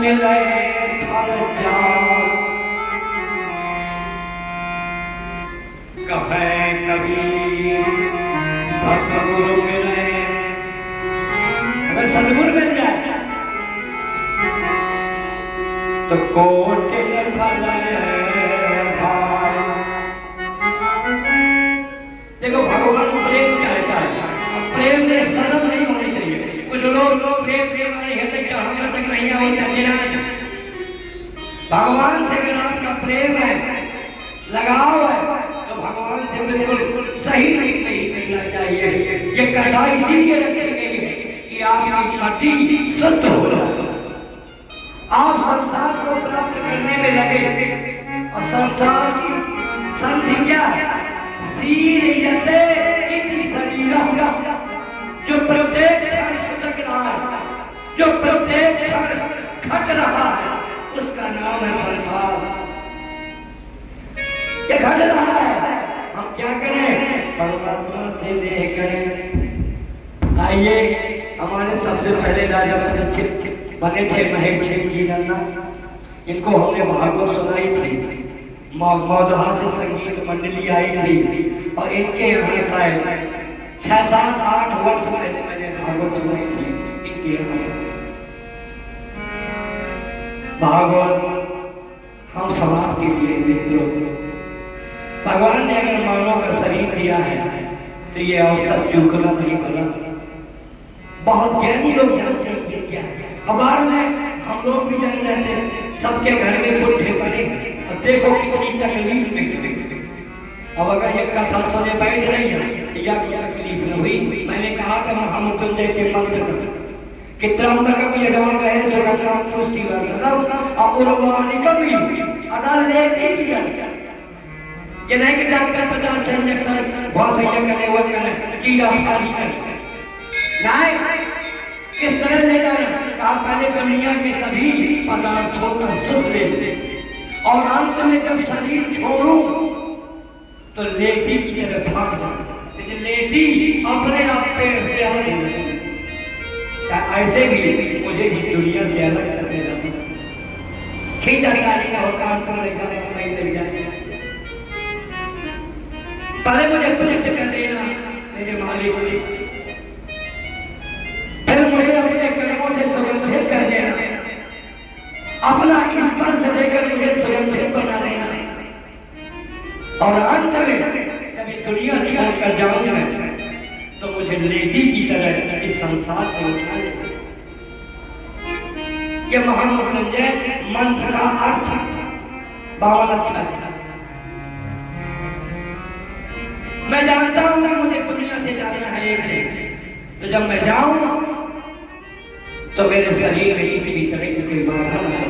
मिले फल चार कहे कबीर सतगुरु मिले। अगर सतगुरु मिल जाए तो कोटि फल भार। देखो भगवान प्रेम क्या है, प्रेम में शर्म नहीं होनी चाहिए। कुछ लोग प्रेम वाले हैं तक हम तक नहीं आओ। भगवान से अगर आपका प्रेम है, लगाव है, तो भगवान से बिल्कुल सही नहीं करना चाहिए। ये कथा इसीलिए रखी गई है कि आपकी मति शुद्ध हो जाए, आप संसार को प्राप्त करने में लगे। और संसार की संधि क्या है? सीरियते इति शरीरः। जो प्रत्येक क्षण छटक रहा है, जो प्रत्येक क्षण खट रहा है, उसका नाम है संसार। ये घट रहा है, हम क्या करें? परमात्मा से देह करें। आइए, हमारे सबसे पहले राजा परीक्षित बने थे महेश जी नन्ना। इनको हमने भागवत सुनाई थी, मौजहा से संगीत मंडली आई थी और इनके यहाँ शायद 6-7-8 वर्ष पहले मैंने भागवत सुनाई थी इनके यहाँ। भागवत हम समाज के लिए मित्रों, भगवान ने अगर मानव का शरीर दिया है तो ये अवसर चूकना नहीं बना। बहुत ज्ञानी लोग जानते हैं ये क्या है। अब में हम लोग भी जान जाते हैं, सबके घर में बुढ़े बने और देखो कितनी तकलीफ में। अब अगर ये कथा सुने बैठ रही है या कोई तकलीफ न हुई। मैंने कहा था हम तुम जैसे मंत्र कित्रंबकम यजाम गए सुगंधम पुष्टिवर्धनम अपूर्वाणि कवि अदल लेती भी जाती। ये नहीं कि डॉक्टर 50 इंजेक्शन घोसैया करने वो करे कीड़ा फाड़ी करे, नहीं। किस तरह ले जाना? आप पहले दुनिया के सभी पदार्थों का सुख लेते और अंत में जब शरीर छोड़ो तो लेडी की तरह भाग जाए। लेकिन लेडी अपने आप पेड़ से अलग हो जाए। ऐसे भी मुझे भी दुनिया से अलग करने लगा। खींचतानी का होता पहले मुझे पुष्ट कर देना मेरे मालिक, फिर मुझे अपने कर्मों से सुगंधित कर देना, अपना स्पर्श देकर मुझे सुगंधित बना देना। और अंत में जब दुनिया छोड़कर जाऊंगा तो मुझे लेडी की तरह इस संसार से उठा लेना। ये महामृत्युंजय मंत्र का अर्थ 52 अक्षर। मैं जानता हूं कि मुझे दुनिया से जाना है एक दिन, तो जब मैं जाऊं तो मेरे शरीर में किसी भी तरह की कोई बाधा न हो।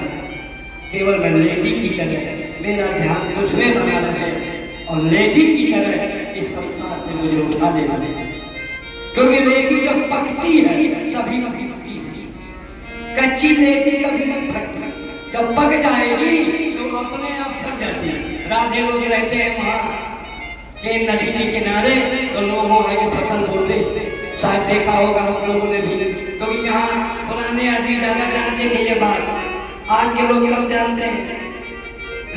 केवल मैं लेडी की तरह मेरा ध्यान तुझ में बनाना है और लेडी की तरह इस संसार से मुझे उठा देना है। क्योंकि लेडी जब पकती है तभी पकती है, कच्ची लेडी कभी नहीं फटती। जब पक जाएगी तो अपने आप फट जाती है। राधे लोग रहते हैं वहाँ के नदी के किनारे, तो लोग वहाँ की फसल बोते, शायद देखा होगा हम लोगों ने भी। तो यहाँ पुराने आदमी ज्यादा जानते थे ये बात, आज के लोग कम जानते हैं।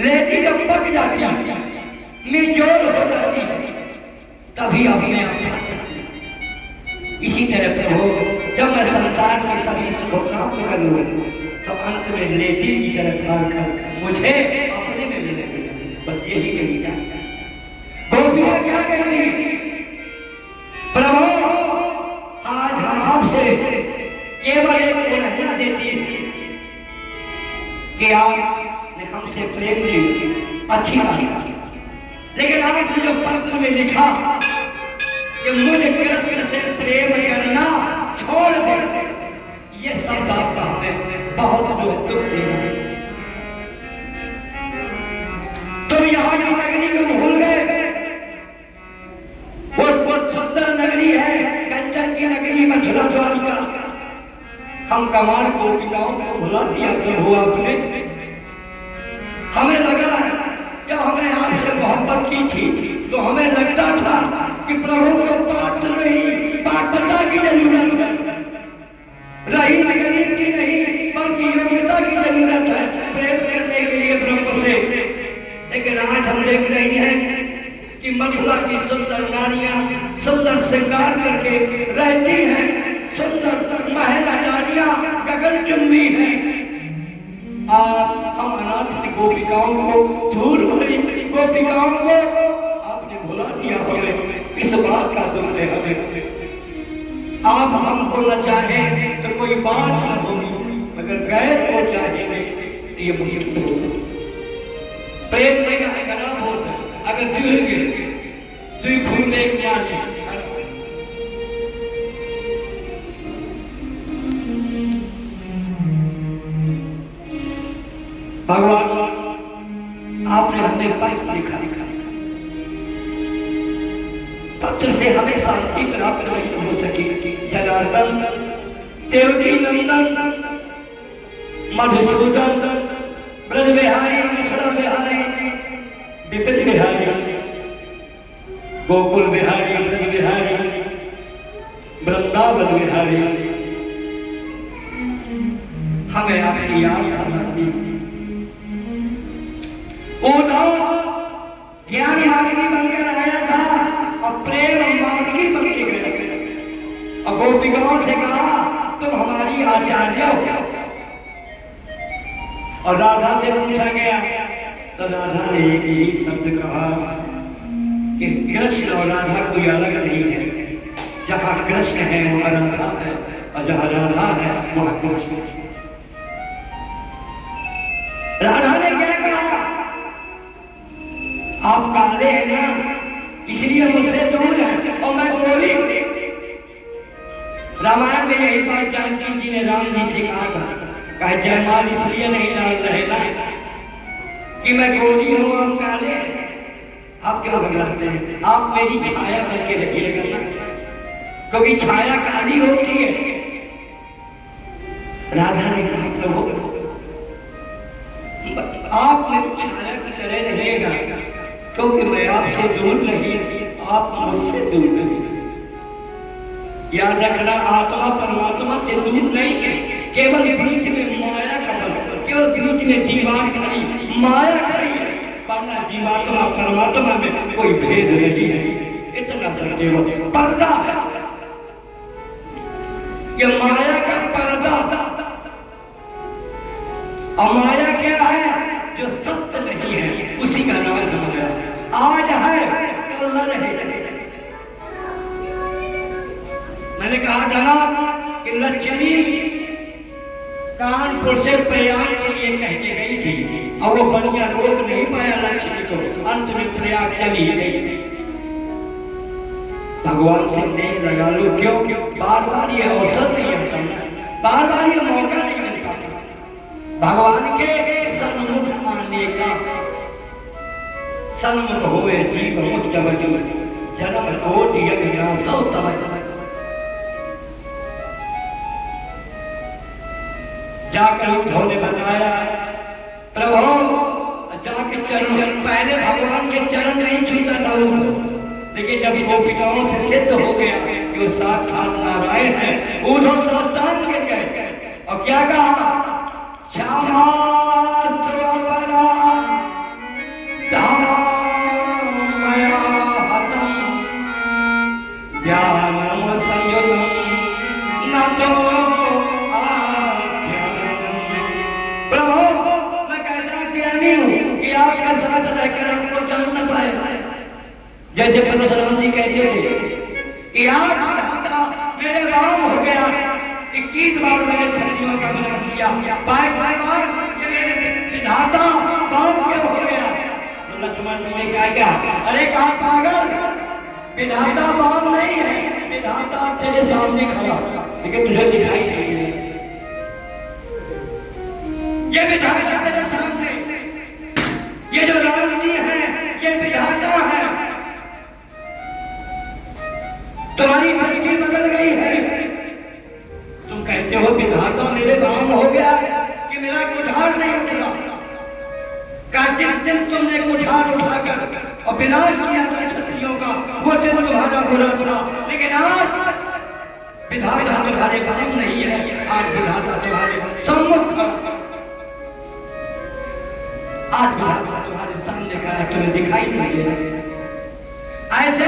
लेडी जब पक जाती है, निचोड़ हो जाती है, तभी अपने आप फट जाती है। इसी तरह प्रभु जब मैं संसार के सभी सुख प्राप्त कर लूँ तो अंत में लेडी की तरह भाग कर मुझे अपने में मिले। बस यही मेरी चाहता है। गोपियां क्या कहती? प्रभु आज हम आपसे केवल एक उल्लंघना देती है कि आपने हमसे प्रेम की अच्छी बात, लेकिन आपने जो पत्र में लिखा कि मुझे कृष्ण से प्रेम करना छोड़ दे, ये शब्द आपका हमें बहुत जो दुख देना। तुम यहाँ की नगरी को भूल गए। वो सुंदर नगरी है, कंचन की नगरी, मथुरा द्वारिका। हम कमाल गोपिकाओं को भुला दिया प्रभु आपने। हमें लगा जब हमने आपसे मोहब्बत की थी तो हमें लगता था कि प्रभु को पात्र नहीं, पात्रता की जरूरत है। रही गरीब की नहीं, केवल की योग्यता की जरूरत है प्रेम करने के लिए ब्रह्म से। लेकिन आज हम देख रहे हैं कि मथुरा की सुंदर नारियां सुंदर श्रृंगार करके रहती हैं, सुंदर महल अटारियां गगनचुंबी हैं। आप हम अनाथ गोपिकाओं को, धूल भरी गोपिकाओं को आपने भुला दिया हमें। इस बात का दुख है हमें। आप हमको न चाहें तो कोई बात न होगी, अगर गैर को चाहेंगे तो ये मुश्किल होगा। प्रेम में खराब होता है अगर जुड़ेंगे दुई भूल एक माने। भगवान आपने हमें पथ दिखा पत्र से हमें शांति प्राप्त नहीं हो सकी। जनार्दन, देवकी नंदन, मधुसूदन, ब्रज बिहारी, मथुरा बिहारी, विपिन बिहारी, गोकुल बिहारी, ब्रज बिहारी, वृंदावन बिहारी, हमें अपनी याद समाती। उद्धव ज्ञान मार्गी बनकर आया था और प्रेम मार्गी बन के गया और गोपिकाओं से कहा तुम हमारी आचार्य हो। और राधा से पूछा गया तो राधा ने एक ही शब्द कहा कि कृष्ण और राधा कोई अलग नहीं है। जहाँ कृष्ण है वहाँ राधा है और जहाँ राधा है वहाँ कृष्ण है। राधा ने क्या कहा, आप काले हैं ना इसलिए मुझसे दूर है और मैं गोरी। रामायण में यही बात जानकी जी ने राम जी से कहा था, कहा जयमाल इसलिए नहीं डाल रहे ना कि मैं गोरी हूं आप काले हैं। आप क्यों घबराते हैं, आप मेरी छाया करके रखिएगा ना, क्योंकि छाया काली होती है। राधा ने कहा प्रभु आप मेरी छाया की तरह रहेगा, क्योंकि मैं आपसे दूर नहीं, आप मुझसे दूर नहीं। याद रखना, आत्मा परमात्मा से दूर नहीं है, केवल बीच में माया का बल, केवल बीच में दीवार खड़ी, माया खड़ी है, वरना जीवात्मा परमात्मा में कोई भेद नहीं है। इतना सत्य हो, पर्दा है ये माया का पर्दा। और माया क्या है, जो सत्य नहीं है उसी का नाम माया। आज है कल न रहे। मैंने कहा था ना कि लक्ष्मी कानपुर से प्रयाग के लिए कह के गई थी और वो बनिया रोक नहीं पाया लक्ष्मी को, अंत में प्रयाग चली गई। भगवान से नहीं लगा लो, क्यों बार बार ये अवसर नहीं आता, बार बार ये मौका नहीं मिल पाता भगवान के सन्मुख आने का। सन्मुख हुए जीव मुझ जन्म कोटि यज्ञासौ तव। जाकर उद्धव ने बताया प्रभु जाके चरण, पहले भगवान के चरण नहीं छूता था उद्धव, लेकिन जब गोपिकाओं से सिद्ध हो गया कि वो साक्षात नारायण है, उद्धव सावधान गिर गए और क्या कहा, श्यामा आपका साथ रहकर आपको जान न पाए। जैसे परशुराम जी कहते थे कि आज विधाता मेरे वाम हो गया, 21 बार मैंने छत्रियों का विनाश किया, 22 बार ये मेरे विधाता वाम क्यों हो गया। तो लक्ष्मण ने क्या, अरे कहा पागल, विधाता वाम नहीं है, विधाता तेरे सामने खड़ा, लेकिन तुझे दिखाई नहीं है। ये विधाता तेरे सामने, ये जो राम जी है ये विधाता है। तुम्हारी दृष्टि बदल गई है, तुम कहते हो विधाता मेरे काम हो गया कि मेरा कुठार नहीं उठा। जिस दिन तुमने कुठार उठाकर और विनाश किया था क्षत्रियों का, वो दिन तुम्हारा बुरा था, लेकिन आज विधाता तुम्हारे काम नहीं है, आज विधाता तुम्हारे सम्मुख आज तुम्हारे सामने खड़ा तुम्हें दिखाई नहीं दे रहा। ऐसे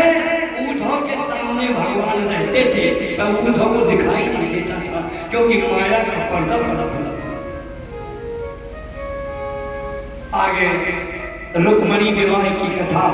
ऊँटों के सामने भगवान रहते थे तब ऊँटों को दिखाई नहीं देता था, क्योंकि माया का पर्दा बड़ा बड़ा। आगे रुक्मणी विवाह की कथा